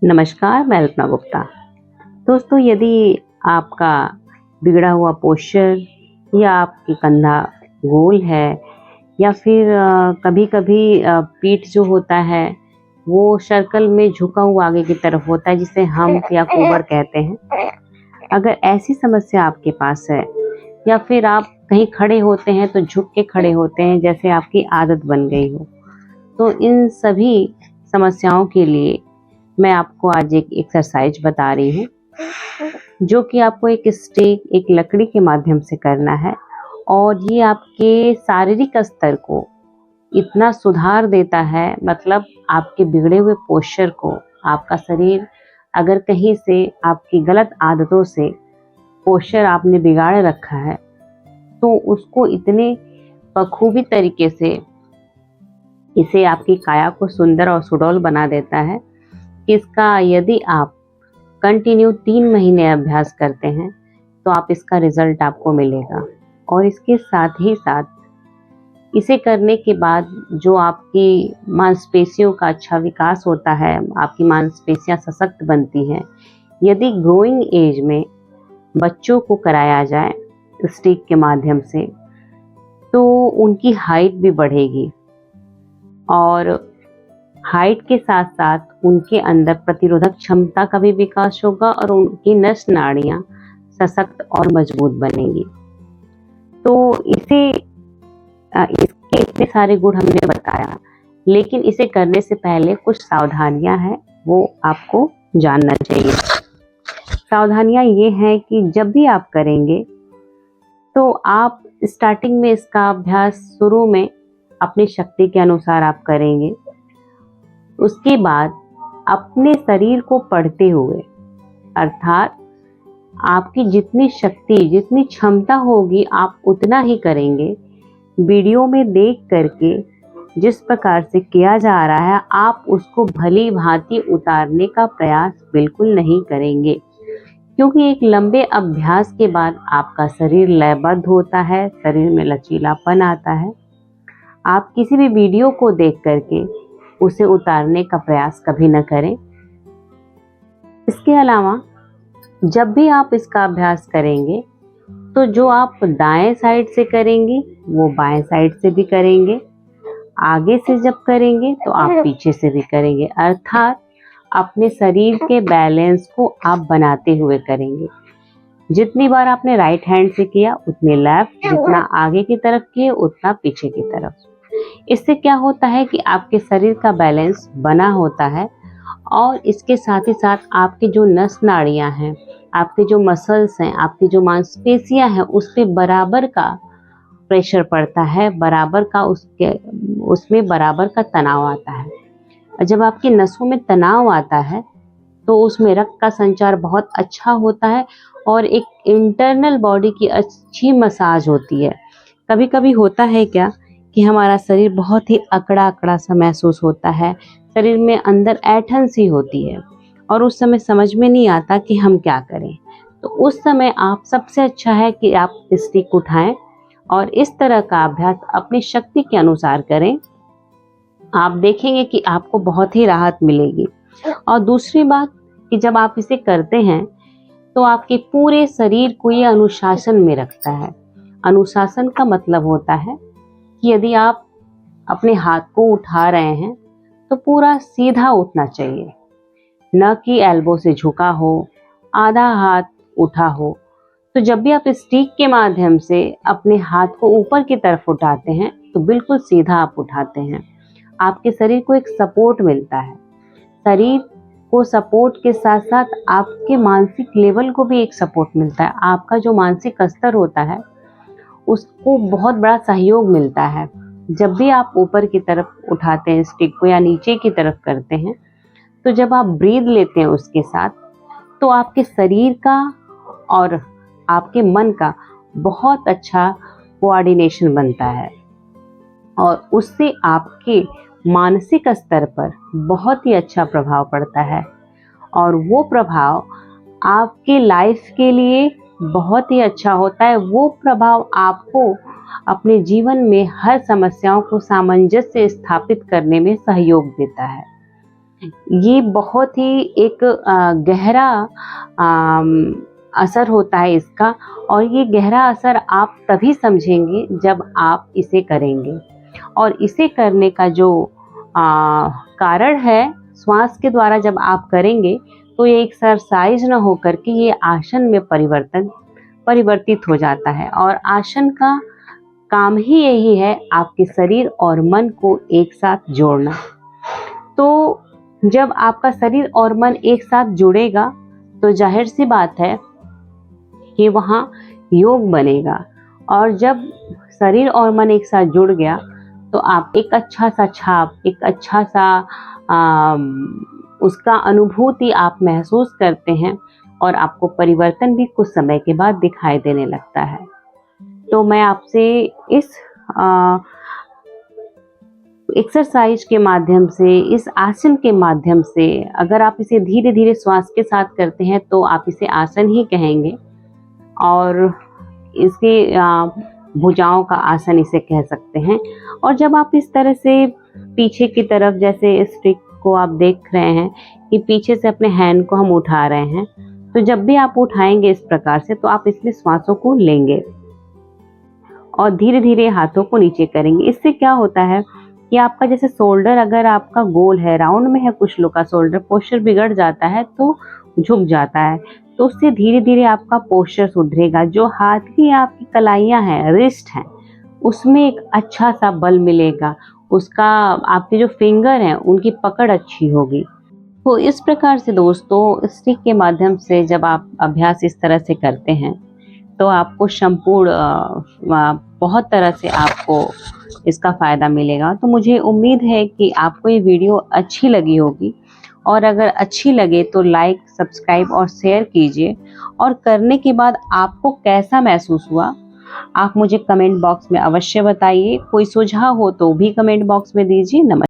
नमस्कार, मैं अल्पना गुप्ता। दोस्तों, यदि आपका बिगड़ा हुआ पोस्चर या आपकी कंधा गोल है या फिर कभी-कभी पीठ जो होता है वो सर्कल में झुका हुआ आगे की तरफ होता है, जिसे हम्प या कोहर कहते हैं। अगर ऐसी समस्या आपके पास है या फिर आप कहीं खड़े होते हैं तो झुक के खड़े होते हैं जैसे आपकी आदत बन गई हो, तो इन सभी समस्याओं के लिए मैं आपको आज एक एक्सरसाइज बता रही हूँ, जो कि आपको एक स्टिक, एक लकड़ी के माध्यम से करना है। और ये आपके शारीरिक स्तर को इतना सुधार देता है, मतलब आपके बिगड़े हुए पोस्चर को, आपका शरीर अगर कहीं से आपकी गलत आदतों से पोस्चर आपने बिगाड़ रखा है, तो उसको इतने बखूबी तरीके से इसे आपकी काया को सुंदर और सुडौल बना देता है। इसका यदि आप कंटिन्यू 3 महीने अभ्यास करते हैं तो आप इसका रिजल्ट आपको मिलेगा। और इसके साथ ही साथ इसे करने के बाद जो आपकी मांसपेशियों का अच्छा विकास होता है, आपकी मांसपेशियां सशक्त बनती हैं। यदि ग्रोइंग एज में बच्चों को कराया जाए स्टिक के माध्यम से, तो उनकी हाइट भी बढ़ेगी और हाइट के साथ साथ उनके अंदर प्रतिरोधक क्षमता का भी विकास होगा और उनकी नस नाड़ियाँ सशक्त और मजबूत बनेंगी। तो इसके इतने सारे गुण हमने बताया, लेकिन इसे करने से पहले कुछ सावधानियां हैं, वो आपको जानना चाहिए। सावधानियां ये हैं कि जब भी आप करेंगे तो आप स्टार्टिंग में इसका अभ्यास शुरू में अपनी शक्ति के अनुसार आप करेंगे। उसके बाद अपने शरीर को पढ़ते हुए, अर्थात आपकी जितनी शक्ति, जितनी क्षमता होगी आप उतना ही करेंगे। वीडियो में देख करके जिस प्रकार से किया जा रहा है, आप उसको भली भांति उतारने का प्रयास बिल्कुल नहीं करेंगे, क्योंकि एक लंबे अभ्यास के बाद आपका शरीर लयबद्ध होता है, शरीर में लचीलापन आता है। आप किसी भी वीडियो को देख करके उसे उतारने का प्रयास कभी न करें। इसके अलावा जब भी आप इसका अभ्यास करेंगे तो जो आप दाएं साइड से करेंगे वो बाएं साइड से भी करेंगे। आगे से जब करेंगे तो आप पीछे से भी करेंगे, अर्थात अपने शरीर के बैलेंस को आप बनाते हुए करेंगे। जितनी बार आपने राइट हैंड से किया उतने लेफ्ट, जितना आगे की तरफ किए उतना पीछे की तरफ। इससे क्या होता है कि आपके शरीर का बैलेंस बना होता है और इसके साथ ही साथ आपकी जो नस नाड़ियां हैं, आपके जो मसल्स हैं, आपकी जो मांसपेशियां हैं, उस पे बराबर का प्रेशर पड़ता है, बराबर का उसमें बराबर का तनाव आता है। और जब आपकी नसों में तनाव आता है तो उसमें रक्त का संचार बहुत अच्छा होता है और एक इंटरनल बॉडी की अच्छी मसाज होती है। कभी कभी होता है क्या कि हमारा शरीर बहुत ही अकड़ा अकड़ा सा महसूस होता है, शरीर में अंदर ऐंठन सी होती है और उस समय समझ में नहीं आता कि हम क्या करें। तो उस समय आप सबसे अच्छा है कि आप स्टिक उठाएं और इस तरह का अभ्यास अपनी शक्ति के अनुसार करें। आप देखेंगे कि आपको बहुत ही राहत मिलेगी। और दूसरी बात कि जब आप इसे करते हैं तो आपके पूरे शरीर को ये अनुशासन में रखता है। अनुशासन का मतलब होता है कि यदि आप अपने हाथ को उठा रहे हैं तो पूरा सीधा उठना चाहिए, न कि एल्बो से झुका हो, आधा हाथ उठा हो। तो जब भी आप स्टिक के माध्यम से अपने हाथ को ऊपर की तरफ उठाते हैं तो बिल्कुल सीधा आप उठाते हैं। आपके शरीर को एक सपोर्ट मिलता है। शरीर को सपोर्ट के साथ साथ आपके मानसिक लेवल को भी एक सपोर्ट मिलता है। आपका जो मानसिक स्तर होता है उसको बहुत बड़ा सहयोग मिलता है। जब भी आप ऊपर की तरफ उठाते हैं स्टिक को या नीचे की तरफ करते हैं, तो जब आप ब्रीद लेते हैं उसके साथ, तो आपके शरीर का और आपके मन का बहुत अच्छा कोऑर्डिनेशन बनता है और उससे आपके मानसिक स्तर पर बहुत ही अच्छा प्रभाव पड़ता है। और वो प्रभाव आपके लाइफ के लिए बहुत ही अच्छा होता है। वो प्रभाव आपको अपने जीवन में हर समस्याओं को सामंजस्य स्थापित करने में सहयोग देता है। ये बहुत ही एक गहरा असर होता है इसका, और ये गहरा असर आप तभी समझेंगे जब आप इसे करेंगे। और इसे करने का जो कारण है, श्वास के द्वारा जब आप करेंगे तो ये एक्सरसाइज ना होकर के ये आसन में परिवर्तित हो जाता है। और आसन का काम ही यही है, आपके शरीर और मन को एक साथ जोड़ना। तो जब आपका शरीर और मन एक साथ जुड़ेगा तो जाहिर सी बात है कि वहाँ योग बनेगा। और जब शरीर और मन एक साथ जुड़ गया तो आप एक अच्छा सा छाप, एक अच्छा सा उसका अनुभूति आप महसूस करते हैं, और आपको परिवर्तन भी कुछ समय के बाद दिखाई देने लगता है। तो मैं आपसे इस एक्सरसाइज के माध्यम से, इस आसन के माध्यम से, अगर आप इसे धीरे धीरे श्वास के साथ करते हैं तो आप इसे आसन ही कहेंगे, और इसके भुजाओं का आसन इसे कह सकते हैं। और जब आप इस तरह से पीछे की तरफ, जैसे स्टिक को आप देख रहे हैं कि पीछे से अपने हैंड को हम उठा रहे हैं, तो जब भी आप उठाएंगे इस प्रकार से तो आप इसमें श्वासों को लेंगे और धीरे धीरे हाथों को नीचे करेंगे। इससे क्या होता है कि आपका जैसे शोल्डर, अगर आपका गोल है, राउंड में है, कुछ लोग का शोल्डर पोस्चर बिगड़ जाता है तो झुक जाता है, तो उससे धीरे धीरे आपका पोस्चर सुधरेगा। जो हाथ की आपकी कलाइयाँ हैं, रिस्ट हैं, उसमें एक अच्छा सा बल मिलेगा, उसका आपके जो फिंगर हैं उनकी पकड़ अच्छी होगी। तो इस प्रकार से दोस्तों, स्टिक के माध्यम से जब आप अभ्यास इस तरह से करते हैं तो आपको संपूर्ण बहुत तरह से आपको इसका फ़ायदा मिलेगा। तो मुझे उम्मीद है कि आपको ये वीडियो अच्छी लगी होगी, और अगर अच्छी लगे तो लाइक, सब्सक्राइब और शेयर कीजिए। और करने के बाद आपको कैसा महसूस हुआ आप मुझे कमेंट बॉक्स में अवश्य बताइए। कोई सुझाव हो तो भी कमेंट बॉक्स में दीजिए। नमस्कार।